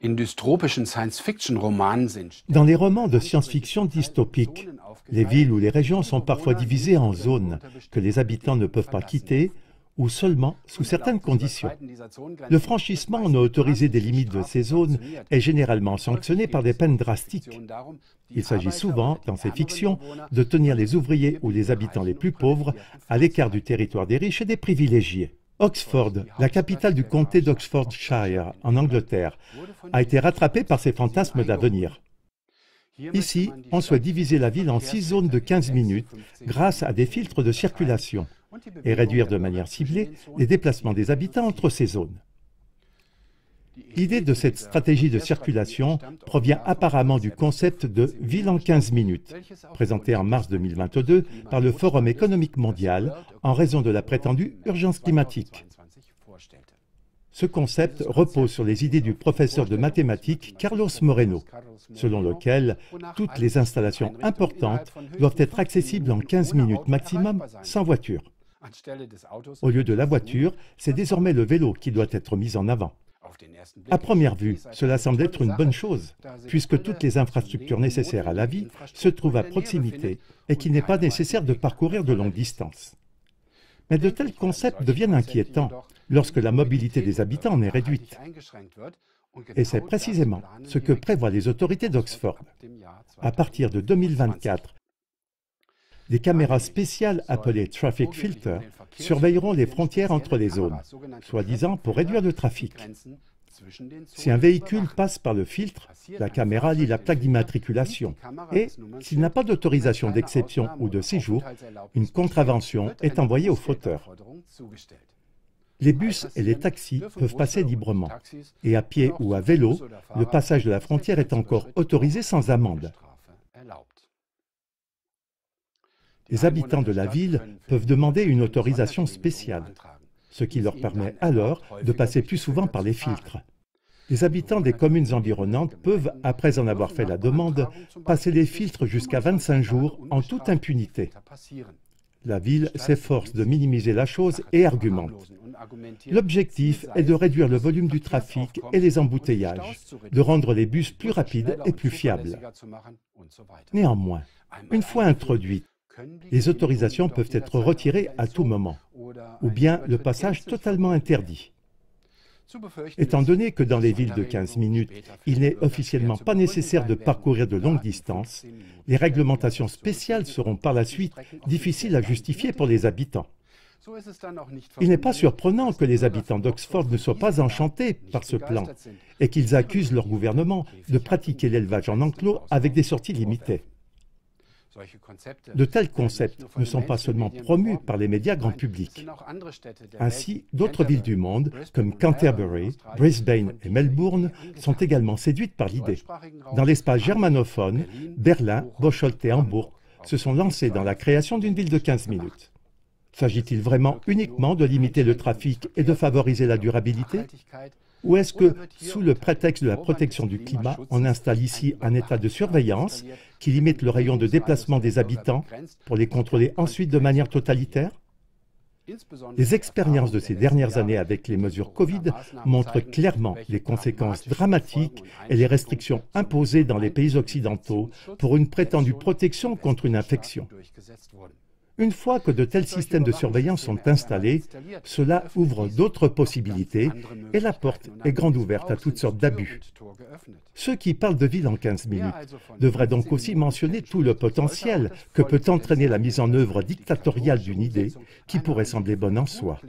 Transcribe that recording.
Dans les romans de science-fiction dystopiques, les villes ou les régions sont parfois divisées en zones que les habitants ne peuvent pas quitter ou seulement sous certaines conditions. Le franchissement non autorisé des limites de ces zones est généralement sanctionné par des peines drastiques. Il s'agit souvent, dans ces fictions, de tenir les ouvriers ou les habitants les plus pauvres à l'écart du territoire des riches et des privilégiés. Oxford, la capitale du comté d'Oxfordshire, en Angleterre, a été rattrapée par ces fantasmes d'avenir. Ici, on souhaite diviser la ville en 6 zones de 15 minutes grâce à des filtres de circulation et réduire de manière ciblée les déplacements des habitants entre ces zones. L'idée de cette stratégie de circulation provient apparemment du concept de « ville en 15 minutes », présenté en mars 2022 par le Forum économique mondial en raison de la prétendue urgence climatique. Ce concept repose sur les idées du professeur de mathématiques Carlos Moreno, selon lequel toutes les installations importantes doivent être accessibles en 15 minutes maximum sans voiture. Au lieu de la voiture, c'est désormais le vélo qui doit être mis en avant. À première vue, cela semble être une bonne chose, puisque toutes les infrastructures nécessaires à la vie se trouvent à proximité et qu'il n'est pas nécessaire de parcourir de longues distances. Mais de tels concepts deviennent inquiétants lorsque la mobilité des habitants en est réduite. Et c'est précisément ce que prévoient les autorités d'Oxford. À partir de 2024, des caméras spéciales appelées Traffic Filter surveilleront les frontières entre les zones, soi-disant pour réduire le trafic. Si un véhicule passe par le filtre, la caméra lit la plaque d'immatriculation et, s'il n'a pas d'autorisation d'exception ou de séjour, une contravention est envoyée au fauteur. Les bus et les taxis peuvent passer librement, et à pied ou à vélo, le passage de la frontière est encore autorisé sans amende. Les habitants de la ville peuvent demander une autorisation spéciale, ce qui leur permet alors de passer plus souvent par les filtres. Les habitants des communes environnantes peuvent, après en avoir fait la demande, passer les filtres jusqu'à 25 jours en toute impunité. La ville s'efforce de minimiser la chose et argumente. L'objectif est de réduire le volume du trafic et les embouteillages, de rendre les bus plus rapides et plus fiables. Néanmoins, une fois introduites, les autorisations peuvent être retirées à tout moment, ou bien le passage totalement interdit. Étant donné que dans les villes de 15 minutes, il n'est officiellement pas nécessaire de parcourir de longues distances, les réglementations spéciales seront par la suite difficiles à justifier pour les habitants. Il n'est pas surprenant que les habitants d'Oxford ne soient pas enchantés par ce plan et qu'ils accusent leur gouvernement de pratiquer l'élevage en enclos avec des sorties limitées. De tels concepts ne sont pas seulement promus par les médias grand public. Ainsi, d'autres villes du monde, comme Canterbury, Brisbane et Melbourne, sont également séduites par l'idée. Dans l'espace germanophone, Berlin, Bocholt et Hambourg se sont lancés dans la création d'une ville de 15 minutes. S'agit-il vraiment uniquement de limiter le trafic et de favoriser la durabilité ? Ou est-ce que, sous le prétexte de la protection du climat, on installe ici un état de surveillance qui limite le rayon de déplacement des habitants pour les contrôler ensuite de manière totalitaire? Les expériences de ces dernières années avec les mesures Covid montrent clairement les conséquences dramatiques et les restrictions imposées dans les pays occidentaux pour une prétendue protection contre une infection. Une fois que de tels systèmes de surveillance sont installés, cela ouvre d'autres possibilités et la porte est grande ouverte à toutes sortes d'abus. Ceux qui parlent de ville en 15 minutes devraient donc aussi mentionner tout le potentiel que peut entraîner la mise en œuvre dictatoriale d'une idée qui pourrait sembler bonne en soi.